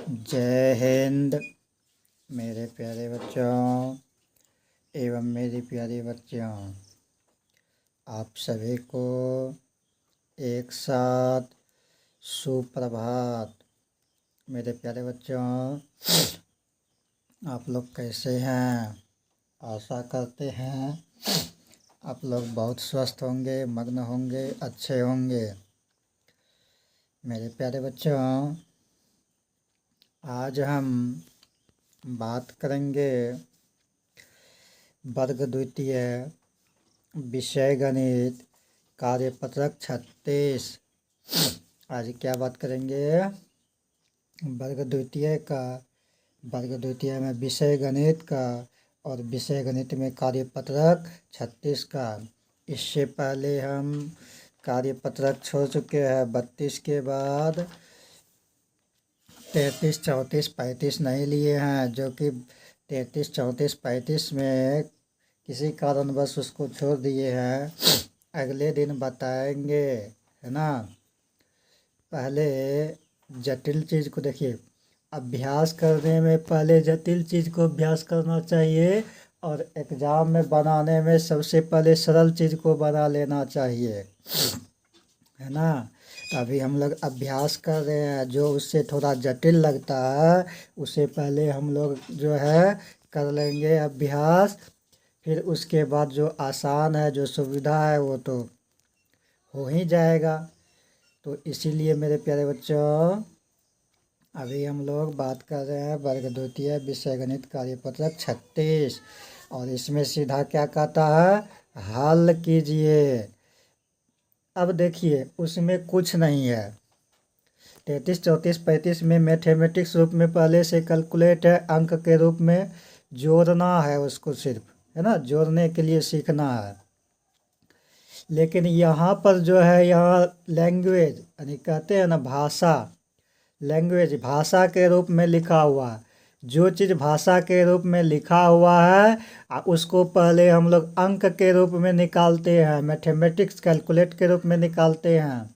जय हिंद मेरे प्यारे बच्चों एवं मेरी प्यारी बच्चियों, आप सभी को एक साथ सुप्रभात। मेरे प्यारे बच्चों, आप लोग कैसे हैं? आशा करते हैं आप लोग बहुत स्वस्थ होंगे, मग्न होंगे, अच्छे होंगे। मेरे प्यारे बच्चों, आज हम बात करेंगे वर्ग द्वितीय विषय गणित कार्यपत्रक 36। आज क्या बात करेंगे? वर्ग द्वितीय में विषय गणित का और विषय गणित में कार्यपत्रक 36 का। इससे पहले हम कार्यपत्रक छोड़ चुके हैं 32 के बाद 33, 34, 35 नहीं लिए हैं, जो कि 33, 34, 35 में किसी कारणवश उसको छोड़ दिए हैं। अगले दिन बताएंगे, है ना। पहले जटिल चीज़ को देखिए। अभ्यास करने में पहले जटिल चीज़ को अभ्यास करना चाहिए और एग्ज़ाम में बनाने में सबसे पहले सरल चीज़ को बना लेना चाहिए, है ना। तो अभी हम लोग अभ्यास कर रहे हैं, जो उससे थोड़ा जटिल लगता है उसे पहले हम लोग जो है कर लेंगे अभ्यास। फिर उसके बाद जो आसान है, जो सुविधा है, वो तो हो ही जाएगा। तो इसीलिए मेरे प्यारे बच्चों, अभी हम लोग बात कर रहे हैं वर्ग द्वितीय विषय गणित कार्यपत्रक 36 और इसमें सीधा क्या कहता है, हल कीजिए। अब देखिए, उसमें कुछ नहीं है। 33, 34, 35 में मैथमेटिक्स रूप में पहले से कैलकुलेट है, अंक के रूप में जोड़ना है उसको, सिर्फ, है ना, जोड़ने के लिए सीखना है। लेकिन यहाँ पर जो है, यहाँ लैंग्वेज यानी कहते हैं ना भाषा, लैंग्वेज भाषा के रूप में लिखा हुआ है। जो चीज़ भाषा के रूप में लिखा हुआ है उसको पहले हम लोग अंक के रूप में निकालते हैं, मैथमेटिक्स कैलकुलेट के रूप में निकालते हैं।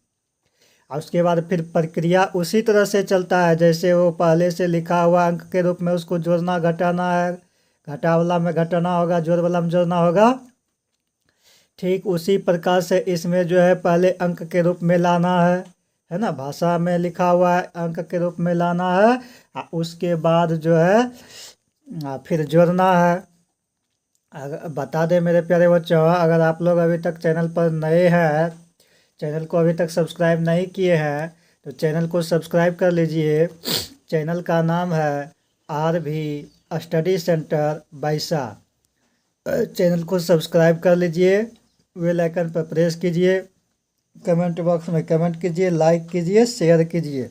और उसके बाद फिर प्रक्रिया उसी तरह से चलता है जैसे वो पहले से लिखा हुआ अंक के रूप में उसको जोड़ना घटाना है। घटा वाला में घटाना होगा, जोड़ वाला में जोड़ना होगा। ठीक उसी प्रकार से इसमें जो है पहले अंक के रूप में लाना है ना। भाषा में लिखा हुआ है, अंक के रूप में लाना है। उसके बाद जो है फिर जोड़ना है। अगर बता दें मेरे प्यारे बच्चों, अगर आप लोग अभी तक चैनल पर नए हैं, चैनल को अभी तक सब्सक्राइब नहीं किए हैं, तो चैनल को सब्सक्राइब कर लीजिए। चैनल का नाम है RV study centre Baisa. Channel को सब्सक्राइब कर लीजिए, बेल आइकन पर प्रेस कीजिए, कमेंट बॉक्स में कमेंट कीजिए, लाइक कीजिए, शेयर कीजिए।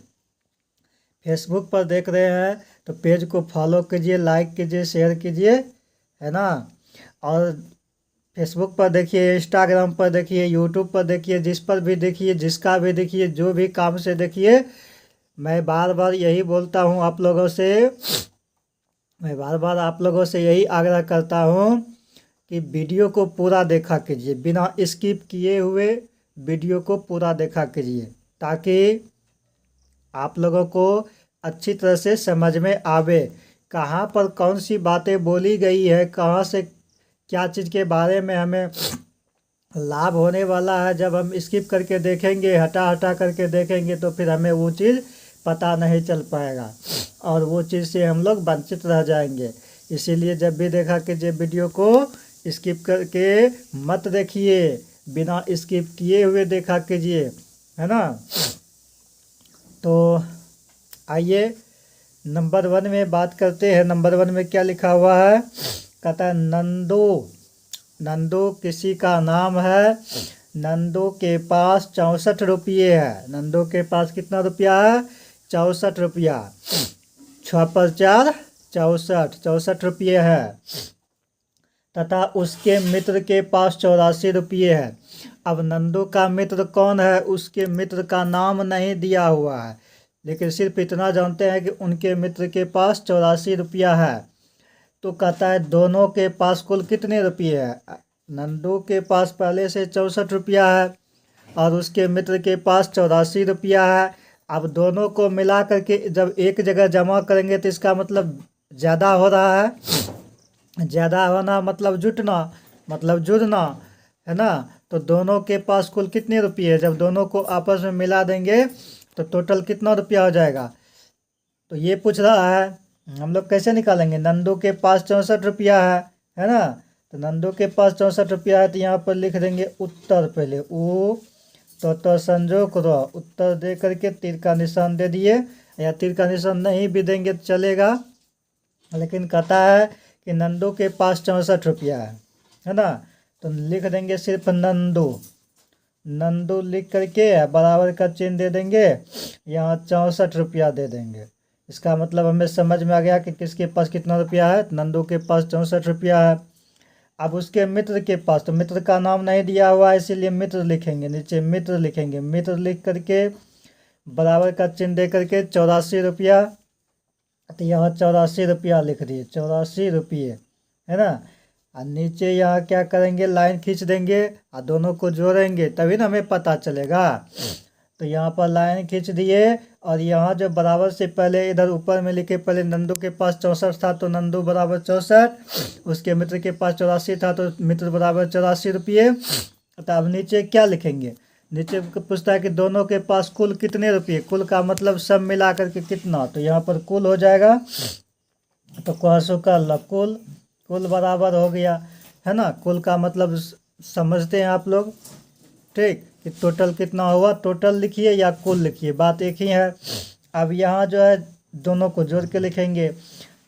फेसबुक पर देख रहे हैं तो पेज को फॉलो कीजिए, लाइक कीजिए, शेयर कीजिए, है ना। और फेसबुक पर देखिए, इंस्टाग्राम पर देखिए, यूट्यूब पर देखिए, जिस पर भी देखिए, जिसका भी देखिए, जो भी काम से देखिए, मैं बार बार यही बोलता हूँ आप लोगों से, मैं बार बार आप लोगों से यही आग्रह करता हूँ कि वीडियो को पूरा देखा कीजिए, बिना स्किप किए हुए वीडियो को पूरा देखा कीजिए, ताकि आप लोगों को अच्छी तरह से समझ में आवे कहाँ पर कौन सी बातें बोली गई है, कहाँ से क्या चीज़ के बारे में हमें लाभ होने वाला है। जब हम स्किप करके देखेंगे, हटा हटा करके देखेंगे, तो फिर हमें वो चीज़ पता नहीं चल पाएगा और वो चीज़ से हम लोग वंचित रह जाएंगे। इसीलिए जब भी देखा कीजिए वीडियो को स्किप करके मत देखिए, बिना स्किप किए हुए देखा कीजिए, है ना। तो आइए नंबर 1 में बात करते हैं। नंबर 1 में क्या लिखा हुआ है? कहता है नंदू किसी का नाम है। नंदू के पास 64 रुपये है। नंदू के पास कितना रुपया है? 64 रुपया। 6 पर 4 64, 64 रुपये है। तथा उसके मित्र के पास 84 रुपये है। अब नंदू का मित्र कौन है? उसके मित्र का नाम नहीं दिया हुआ है, लेकिन सिर्फ इतना जानते हैं कि उनके मित्र के पास 84 रुपया है। तो कहता है दोनों के पास कुल कितने रुपये है? नंदू के पास पहले से 64 रुपया है और उसके मित्र के पास 84 रुपया है। अब दोनों को मिला करके जब एक जगह जमा करेंगे तो इसका मतलब ज़्यादा हो रहा है। ज़्यादा होना मतलब जुटना, मतलब जुड़ना, है ना। तो दोनों के पास कुल कितने रुपये, जब दोनों को आपस में मिला देंगे तो टोटल कितना रुपया हो जाएगा। तो ये पूछ रहा है, हम लोग कैसे निकालेंगे। नंदू के पास 64 रुपया है ना। तो नंदू के पास 64 रुपया है, तो यहाँ पर लिख देंगे उत्तर पहले ऊ, तो संजोग करो, उत्तर दे करके तीर का निशान दे दिए, या तीर का निशान नहीं भी देंगे तो चलेगा, लेकिन कहता है कि नंदू के पास 64 रुपया है ना। तो लिख देंगे सिर्फ नंदू, नंदू लिख करके बराबर का चिन्ह दे देंगे, यहाँ 64 रुपया दे देंगे। इसका मतलब हमें समझ में आ गया कि किसके पास कितना रुपया है। नंदू के पास 64 रुपया है। अब उसके मित्र के पास, तो मित्र का नाम नहीं दिया हुआ है इसीलिए मित्र लिखेंगे, नीचे मित्र लिखेंगे, मित्र लिख करके बराबर का चिन्ह दे करके 84 रुपया, तो यहाँ 84 रुपया लिख दिए, 84 रुपये, है ना। और नीचे यहाँ क्या करेंगे, लाइन खींच देंगे और दोनों को जोड़ेंगे तभी ना हमें पता चलेगा। तो यहाँ पर लाइन खींच दिए, और यहाँ जो बराबर से पहले इधर ऊपर में लिखे, पहले नंदू के पास 64 था तो नंदू बराबर 64, उसके मित्र के पास 84 था तो मित्र बराबर 84 रुपये। तो अब नीचे क्या लिखेंगे, नीचे पूछता है कि दोनों के पास कुल कितने रुपये, कुल का मतलब सब मिला करके कितना, तो यहाँ पर कुल हो जाएगा। तो कौसो का कुल, कुल बराबर हो गया, है ना। कुल का मतलब समझते हैं आप लोग, ठीक, कि टोटल कितना हुआ, टोटल लिखिए या कुल लिखिए, बात एक ही है। अब यहाँ जो है दोनों को जोड़ के लिखेंगे,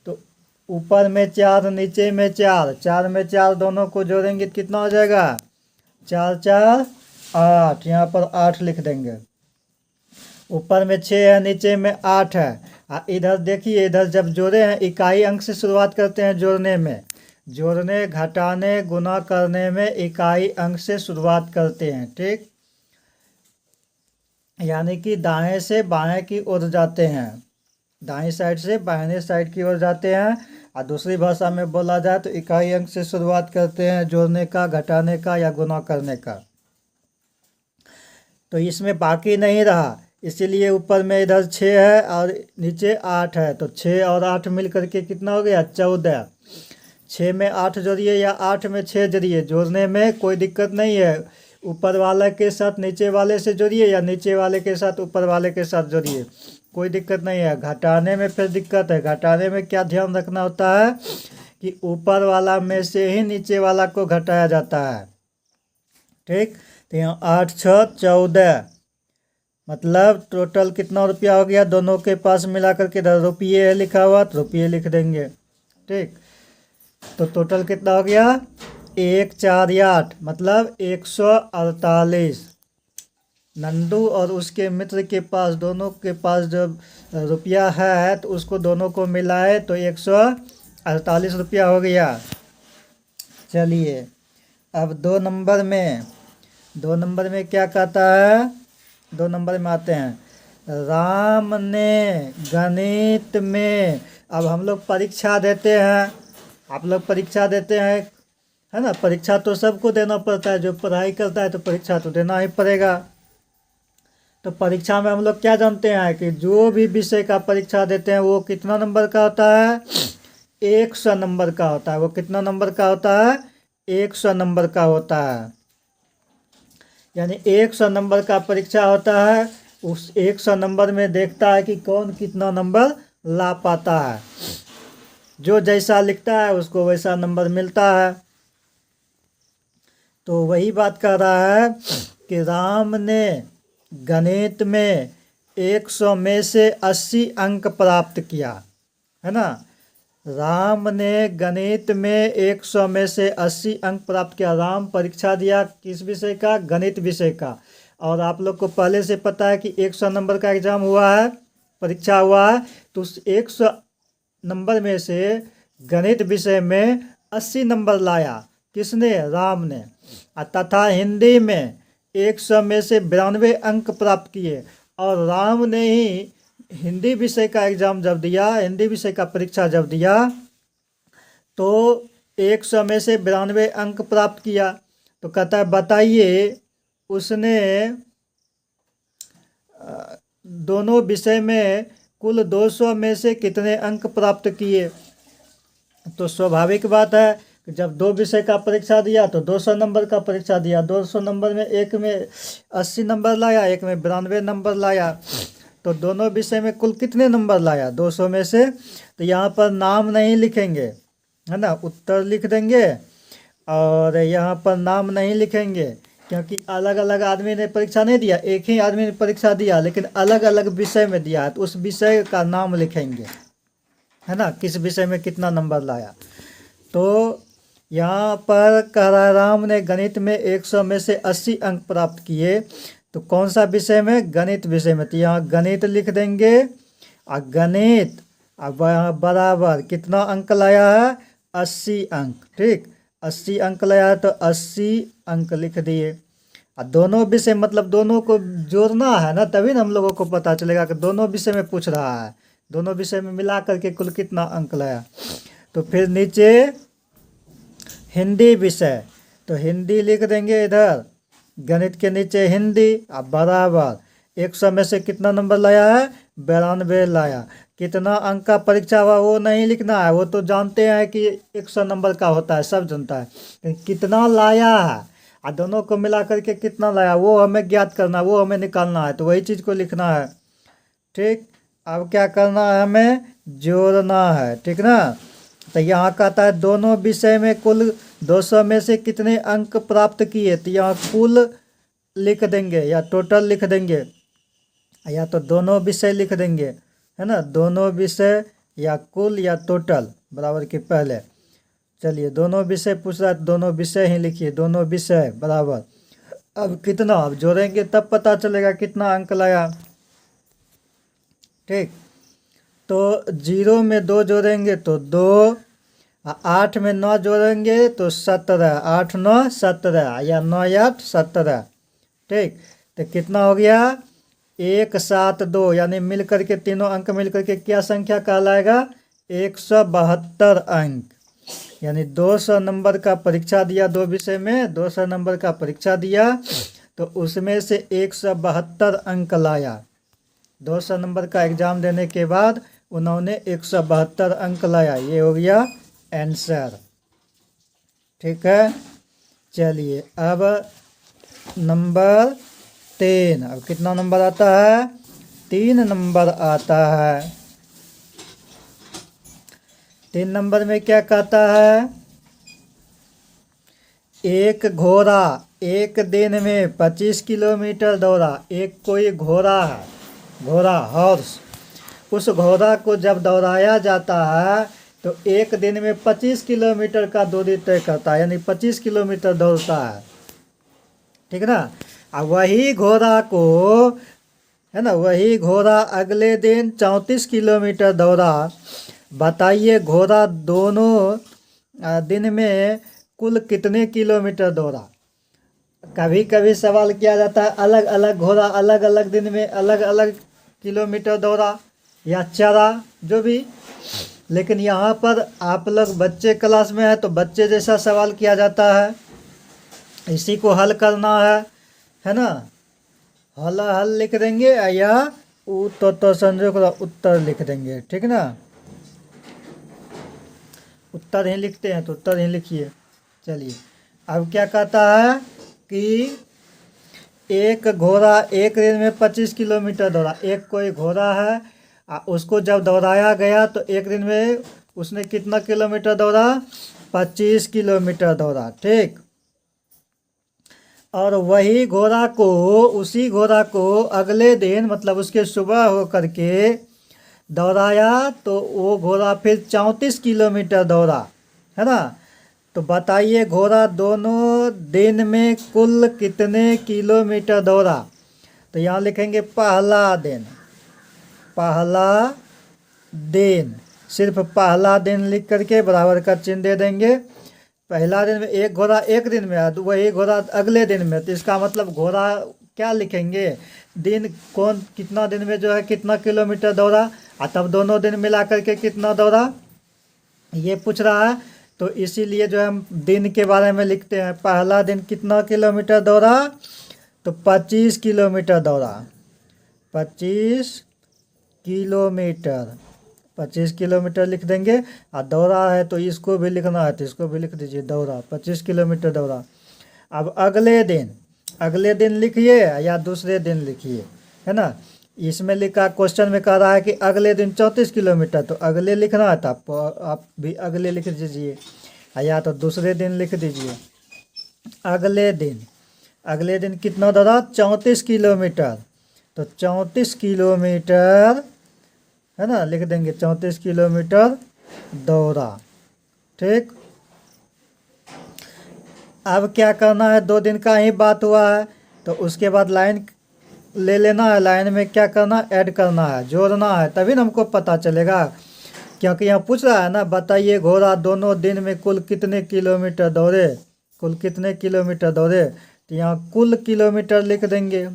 तो ऊपर में 4 नीचे में 4, 4 में 4 दोनों को जोड़ेंगे कितना हो जाएगा, 4 4 8, यहाँ पर 8 लिख देंगे। ऊपर में 6 है, नीचे में 8 है। इधर देखिए, इधर जब जोड़े हैं इकाई अंक से शुरुआत करते हैं जोड़ने में, जोड़ने घटाने गुना करने में इकाई अंक से शुरुआत करते हैं, ठीक, यानी कि दाएं से बाएं की ओर जाते हैं, दाएं साइड से बाएं साइड की ओर जाते हैं। और दूसरी भाषा में बोला जाए तो इकाई अंक से शुरुआत करते हैं जोड़ने का, घटाने का या गुना करने का। तो इसमें बाकी नहीं रहा, इसीलिए ऊपर में इधर 6 है और नीचे 8 है, तो 6 और 8 मिल करके कितना हो गया, 14। 6 में 8 जोड़िए या 8 में 6 जोड़िए, जोड़ने में कोई दिक्कत नहीं है। ऊपर वाले के साथ नीचे वाले से जोड़िए या नीचे वाले के साथ ऊपर वाले के साथ जोड़िए, कोई दिक्कत नहीं है। घटाने में फिर दिक्कत है, घटाने में क्या ध्यान रखना होता है कि ऊपर वाला में से ही नीचे वाला को घटाया जाता है, ठीक। तो यहाँ 8 6 14, मतलब टोटल कितना रुपया हो गया, दोनों के पास मिला करके इधर रुपये है लिखा हुआ तो रुपये लिख देंगे, ठीक। तो टोटल कितना हो गया, 1 4 8, मतलब 148। नंदू और उसके मित्र के पास, दोनों के पास जब रुपया है तो उसको दोनों को मिलाए तो 148 रुपया हो गया। चलिए अब 2 नंबर में, 2 नंबर में क्या कहता है, 2 नंबर में आते हैं, राम ने गणित में, अब हम लोग परीक्षा देते हैं, आप लोग परीक्षा देते हैं, है ना। परीक्षा तो सबको देना पड़ता है, जो पढ़ाई करता है तो परीक्षा तो देना ही पड़ेगा। तो परीक्षा में हम लोग क्या जानते हैं कि जो भी विषय का परीक्षा देते हैं वो कितना नंबर का होता है, 100 नंबर का होता है। वो कितना नंबर का होता है, 100 नंबर का होता है, यानी 100 नंबर का परीक्षा होता है। उस 100 नंबर में देखता है कि कौन कितना नंबर ला पाता है, जो जैसा लिखता है उसको वैसा नंबर मिलता है। तो वही बात कर रहा है कि राम ने गणित में 100 में से 80 अंक प्राप्त किया, है ना। राम ने गणित में 100 में से 80 अंक प्राप्त किया। राम परीक्षा दिया किस विषय का, गणित विषय का। और आप लोग को पहले से पता है कि 100 नंबर का एग्जाम हुआ है, परीक्षा हुआ है, तो उस 100 नंबर में से गणित विषय में 80 नंबर लाया, किसने, राम ने। तथा हिंदी में 100 में से 92 अंक प्राप्त किए। और राम ने ही हिंदी विषय का एग्जाम जब दिया, हिंदी विषय का परीक्षा जब दिया तो 100 में से 92 अंक प्राप्त किया। तो कहता है बताइए उसने दोनों विषय में कुल 200 में से कितने अंक प्राप्त किए। तो स्वाभाविक बात है कि जब दो विषय का परीक्षा दिया तो 200 नंबर का परीक्षा दिया, 200 नंबर में एक में 80 नंबर लाया, एक में 92 नंबर लाया, तो दोनों विषय में कुल कितने नंबर लाया 200 में से। तो यहाँ पर नाम नहीं लिखेंगे, है ना, उत्तर लिख देंगे, और यहाँ पर नाम नहीं लिखेंगे क्योंकि अलग अलग आदमी ने परीक्षा नहीं दिया, एक ही आदमी ने परीक्षा दिया लेकिन अलग अलग विषय में दिया है, तो उस विषय का नाम लिखेंगे, है ना, किस विषय में कितना नंबर लाया। तो यहाँ पर कह रहा है राम ने गणित में 100 में से 80 अंक प्राप्त किए, तो कौन सा विषय में, गणित विषय में, तो यहाँ गणित लिख देंगे, और गणित बराबर कितना अंक लाया है 80 अंक, ठीक, 80 अंक लाया है तो 80 अंक लिख दिए। और दोनों विषय मतलब दोनों को जोड़ना है ना, तभी ना हम लोगों को पता चलेगा कि दोनों विषय में पूछ रहा है, दोनों विषय में मिला करके कुल कितना अंक लाया। तो फिर नीचे हिंदी विषय, तो हिंदी लिख देंगे इधर, गणित के नीचे हिंदी, अब बराबर 100 में से कितना नंबर लाया है 92 लाया। कितना अंक का परीक्षा हुआ वो नहीं लिखना है, वो तो जानते हैं कि 100 नंबर का होता है, सब जानता है, कितना लाया है और दोनों को मिला करके कितना लाया वो हमें ज्ञात करना, वो हमें निकालना है, तो वही चीज़ को लिखना है, ठीक। अब क्या करना है, हमें जोड़ना है, ठीक ना। तो यहाँ कहता है दोनों विषय में कुल 200 में से कितने अंक प्राप्त किए, तो यहाँ कुल लिख देंगे या टोटल लिख देंगे, या तो दोनों विषय लिख देंगे, है ना, दोनों विषय या कुल या टोटल बराबर के पहले। चलिए दोनों विषय पूछ रहा है, दोनों विषय ही लिखिए, दोनों विषय बराबर। अब कितना, अब जोड़ेंगे तब पता चलेगा कितना अंक लाया, ठीक। तो 0 में 2 जोड़ेंगे तो 2, 8 में 9 जोड़ेंगे तो 17, 8 9 17 या 9 8 17, ठीक। तो कितना हो गया 1 7 2, यानी मिल करके तीनों अंक मिल करके क्या संख्या कहलाएगा 172 अंक। यानी 200 नंबर का परीक्षा दिया, दो विषय में 200 नंबर का परीक्षा दिया, तो उसमें से 172 अंक लाया। 200 नंबर का एग्ज़ाम देने के बाद उन्होंने 172 अंक लाया, ये हो गया आंसर, ठीक है। चलिए अब नंबर 3, अब कितना नंबर आता है 3 नंबर आता है। 3 नंबर में क्या कहता है, एक घोड़ा एक दिन में 25 किलोमीटर दौड़ा। एक कोई घोड़ा है, घोड़ा हॉर्स, उस घोड़ा को जब दौड़ाया जाता है तो एक दिन में 25 किलोमीटर का दूरी तय करता है, यानी 25 किलोमीटर दौड़ता है, ठीक ना। और वही घोड़ा को, है ना, वही घोड़ा अगले दिन 34 किलोमीटर दौड़ा। बताइए घोड़ा दोनों दिन में कुल कितने किलोमीटर दौड़ा। कभी कभी सवाल किया जाता है अलग अलग घोड़ा अलग अलग दिन में अलग अलग किलोमीटर दौड़ा या चरा, जो भी, लेकिन यहाँ पर आप लोग बच्चे क्लास में है तो बच्चे जैसा सवाल किया जाता है, इसी को हल करना है ना। हल लिख देंगे या तो संजोग उत्तर लिख देंगे, ठीक ना। उत्तर ही लिखते हैं तो उत्तर ही लिखिए। चलिए अब क्या कहता है कि एक घोड़ा एक दिन में 25 किलोमीटर दौड़ा। एक कोई घोड़ा है, उसको जब दौड़ाया गया तो एक दिन में उसने कितना किलोमीटर दौड़ा 25 किलोमीटर दौड़ा, ठीक। और वही घोड़ा को, उसी घोड़ा को अगले दिन मतलब उसके सुबह हो करके दौड़ाया तो वो घोड़ा फिर 34 किलोमीटर दौड़ा, है ना। तो बताइए घोड़ा दोनों दिन में कुल कितने किलोमीटर दौड़ा। तो यहाँ लिखेंगे पहला दिन, पहला दिन, सिर्फ पहला दिन लिख करके बराबर का चिन्ह दे देंगे। पहला दिन में एक घोड़ा एक दिन में है तो वही घोड़ा अगले दिन में, तो इसका मतलब घोड़ा क्या लिखेंगे दिन, कौन कितना दिन में जो है कितना किलोमीटर दौड़ा, और तब दोनों दिन मिला करके कितना दौड़ा ये पूछ रहा है। तो इसीलिए जो है हम दिन के बारे में लिखते हैं। पहला दिन कितना किलोमीटर दौड़ा तो 25 किलोमीटर दौड़ा, 25 किलोमीटर, 25 किलोमीटर लिख देंगे। और दौड़ा है तो इसको भी लिखना है तो इसको भी लिख दीजिए, दौड़ा 25 किलोमीटर दौड़ा। अब अगले दिन लिखिए या दूसरे दिन लिखिए, है ना। इसमें लिखा, क्वेश्चन में कह रहा है कि अगले दिन 34 किलोमीटर, तो अगले लिखना है तो आप भी अगले लिख दीजिए, या तो दूसरे दिन लिख दीजिए। अगले दिन कितना दौड़ा, 34 किलोमीटर, तो 34 किलोमीटर, है ना, लिख देंगे 34 किलोमीटर दौड़ा। ठीक, अब क्या करना है, 2 दिन का ही बात हुआ है तो उसके बाद लाइन ले लेना है। लाइन में क्या करना, ऐड करना है, जोड़ना है, तभी ना हमको पता चलेगा। क्योंकि यहाँ पूछ रहा है ना, बताइए घोड़ा दोनों दिन में कुल कितने किलोमीटर दौड़े, कुल कितने किलोमीटर दौड़े। तो यहाँ कुल किलोमीटर लिख देंगे,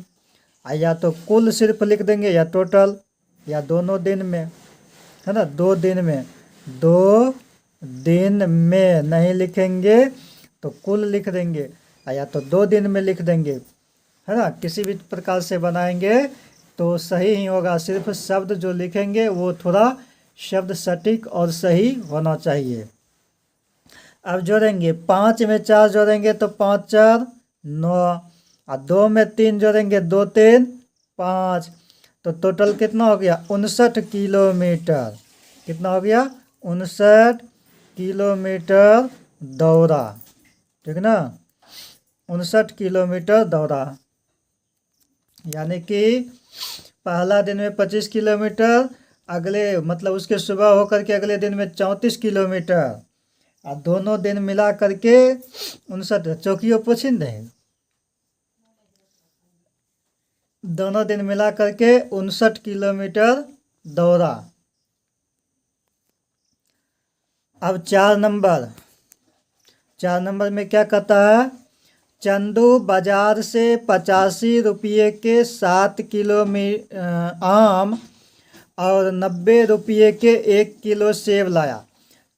या तो कुल सिर्फ लिख देंगे या टोटल, या दोनों दिन में, है ना, 2 दिन में। 2 दिन में नहीं लिखेंगे तो कुल लिख देंगे, या तो 2 दिन में लिख देंगे, है ना। किसी भी प्रकार से बनाएंगे तो सही ही होगा। सिर्फ शब्द जो लिखेंगे वो थोड़ा शब्द सटीक और सही होना चाहिए। अब जोड़ेंगे, 5 में 4 जोड़ेंगे तो 5 4 9, और 2 में 3 जोड़ेंगे 2 3 5, तो टोटल कितना हो गया, 59 किलोमीटर। कितना हो गया, 59 किलोमीटर दौड़ा। ठीक ना, 59 किलोमीटर दौड़ा। यानी कि पहला दिन में 25 किलोमीटर, अगले मतलब उसके सुबह होकर के अगले दिन में 34 किलोमीटर, और दोनों दिन मिला करके 59। चौकियों पूछिन नहीं, दोनों दिन मिला करके 59 किलोमीटर दौड़ा। अब 4 नंबर में क्या कहता है, चंदू बाजार से 85 रुपये के 7 किलो आम और 90 रुपये के 1 किलो सेब लाया।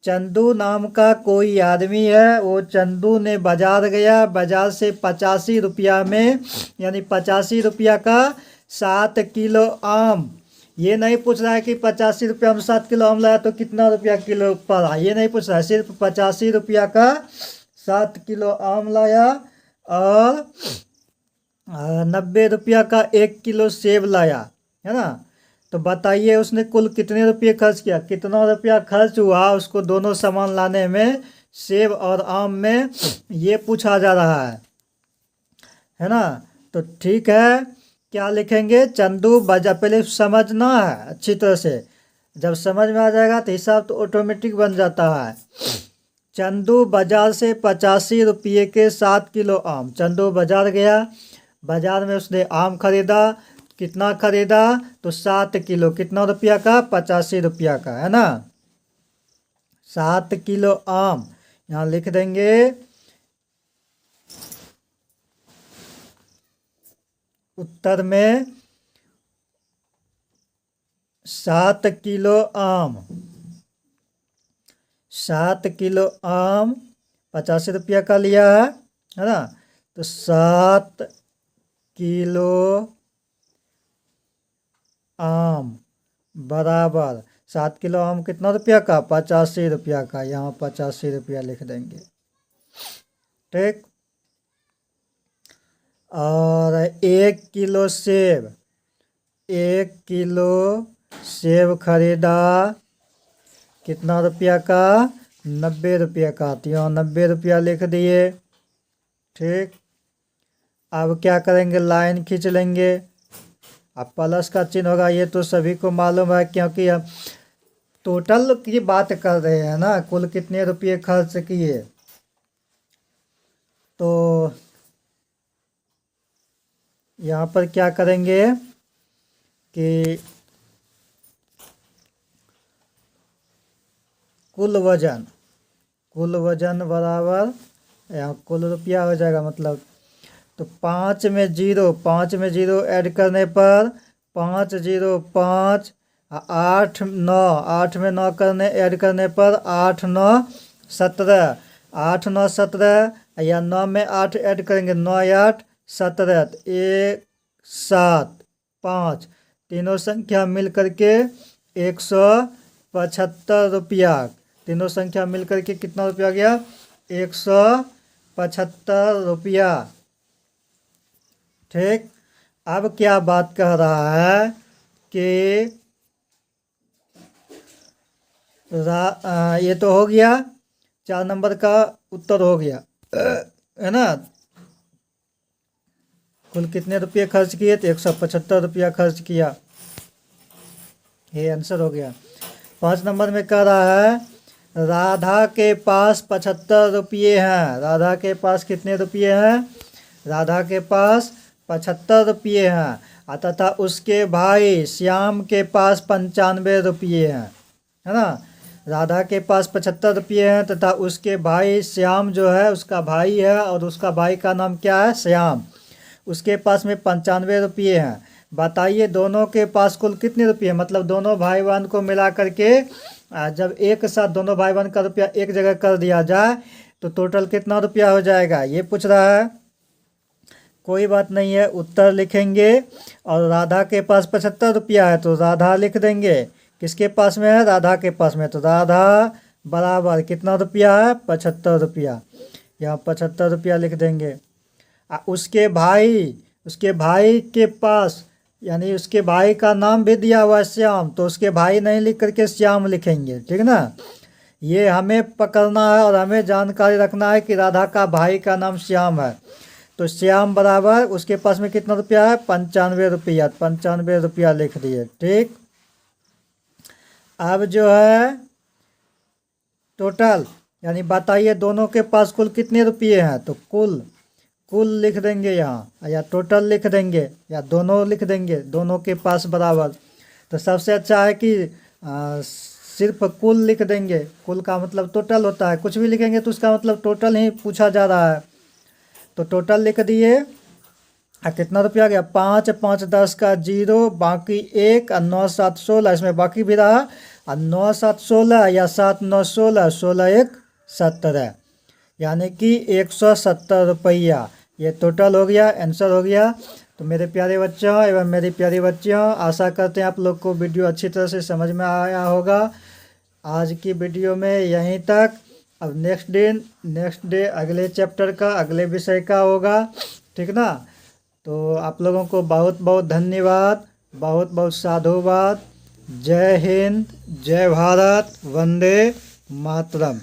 चंदू नाम का कोई आदमी है, वो चंदू ने बाजार गया, बाजार से 85 रुपया में, यानी 85 रुपया का 7 किलो आम। ये नहीं पूछ रहा है कि 85 रुपया में 7 किलो आम लाया तो कितना रुपया किलो पड़ा, ये नहीं पूछ रहा है। सिर्फ 85 रुपया का 7 किलो आम लाया और 90 रुपया का 1 किलो सेब लाया, है ना। तो बताइए उसने कुल कितने रुपये खर्च किया, कितना रुपया खर्च हुआ उसको दोनों सामान लाने में, सेब और आम में, ये पूछा जा रहा है ना। तो ठीक है, क्या लिखेंगे, चंदू बाजार, पहले समझना है अच्छी तरह से, जब समझ में आ जाएगा तो हिसाब तो ऑटोमेटिक बन जाता है। चंदू बाजार से 85 रुपये के 7 किलो आम। चंदू बाजार गया, बाजार में उसने आम खरीदा, कितना खरीदा, तो 7 किलो, कितना रुपया का, 85 रुपया का, है ना। 7 किलो आम यहाँ लिख देंगे। उत्तर में 7 किलो आम, 7 किलो आम 85 रुपया का लिया है ना। तो 7 किलो आम बराबर 7 किलो आम कितना रुपया का, 85 रुपया का। यहाँ 85 रुपया लिख देंगे। ठीक, और 1 किलो सेब, 1 किलो सेब खरीदा, कितना रुपया का, 90 रुपया का। तो यहाँ 90 रुपया लिख दिए। ठीक, अब क्या करेंगे, लाइन खींच लेंगे। अब प्लस का चिन्ह होगा, ये तो सभी को मालूम है, क्योंकि हम टोटल की बात कर रहे हैं ना, कुल कितने रुपये खर्च किए। तो यहाँ पर क्या करेंगे कि कुल वजन बराबर, यहाँ कुल रुपया हो जाएगा मतलब। तो 5 में 0 ऐड करने पर 5 0 5, 8 9, 8 में 9 करने ऐड करने पर 8 9 17, 8 9 17, या 9 में 8 ऐड करेंगे, 9 8 17, 1 7 5, तीनों संख्या मिल करके 175 रुपया। तीनों संख्या मिल करके कितना रुपया गया? 175 रुपया। ठीक। अब क्या बात कह रहा है कि ये तो हो गया, 4 नंबर का उत्तर हो गया, है ना। कुल कितने रुपये खर्च किए? तो 175 रुपया खर्च किया, ये आंसर हो गया। 5 नंबर में कह रहा है राधा के पास 75 रुपये हैं। राधा के पास कितने रुपये हैं? राधा के पास 75 रुपये हैं तथा उसके भाई श्याम के पास 95 रुपये हैं, है ना। राधा के पास 75 रुपये हैं तथा उसके भाई श्याम जो है उसका भाई है, और उसका भाई का नाम क्या है? श्याम। उसके पास में 95 रुपये हैं। बताइए दोनों के पास कुल कितने रुपये? मतलब दोनों भाई बहन को मिला करके जब एक साथ दोनों भाई बहन का रुपया एक जगह कर दिया जाए तो टोटल कितना रुपया हो जाएगा, ये पूछ रहा है। कोई बात नहीं है, उत्तर लिखेंगे। और राधा के पास 75 रुपया है तो राधा लिख देंगे। किसके पास में है? राधा के पास में। तो राधा बराबर कितना रुपया है? 75 रुपया। यहाँ 75 रुपया लिख देंगे। उसके भाई के पास, यानी उसके भाई का नाम भी दिया हुआ है श्याम, तो उसके भाई नहीं लिख करके श्याम लिखेंगे, ठीक ना। ये हमें पकड़ना है और हमें जानकारी रखना है कि राधा का भाई का नाम श्याम है। तो श्याम बराबर उसके पास में कितना रुपया है? 95 रुपया। 95 रुपया लिख दिए, ठीक। अब जो है टोटल, यानी बताइए दोनों के पास कुल कितने रुपये हैं? तो कुल लिख देंगे यहाँ, या टोटल लिख देंगे, या दोनों लिख देंगे, दोनों के पास बराबर। तो सबसे अच्छा है कि सिर्फ कुल लिख देंगे। कुल का मतलब टोटल होता है, कुछ भी लिखेंगे तो उसका मतलब टोटल ही पूछा जा रहा है। तो टोटल लिख दिए। कितना रुपया गया? 5 5 10 का 0, बाकी 1 और 9 7 16, इसमें बाकी भी रहा। और 9 7 16 या 7 9 16, 16 1 17, यानी कि 170 रुपया। ये टोटल हो गया, आंसर हो गया। तो मेरे प्यारे बच्चों एवं मेरी प्यारी बच्चियों, आशा करते हैं आप लोग को वीडियो अच्छी तरह से समझ में आया होगा। आज की वीडियो में यहीं तक। अब नेक्स्ट डे अगले चैप्टर का, अगले विषय का होगा, ठीक ना। तो आप लोगों को बहुत बहुत धन्यवाद, बहुत बहुत साधुवाद। जय हिंद, जय भारत, वंदे मातरम।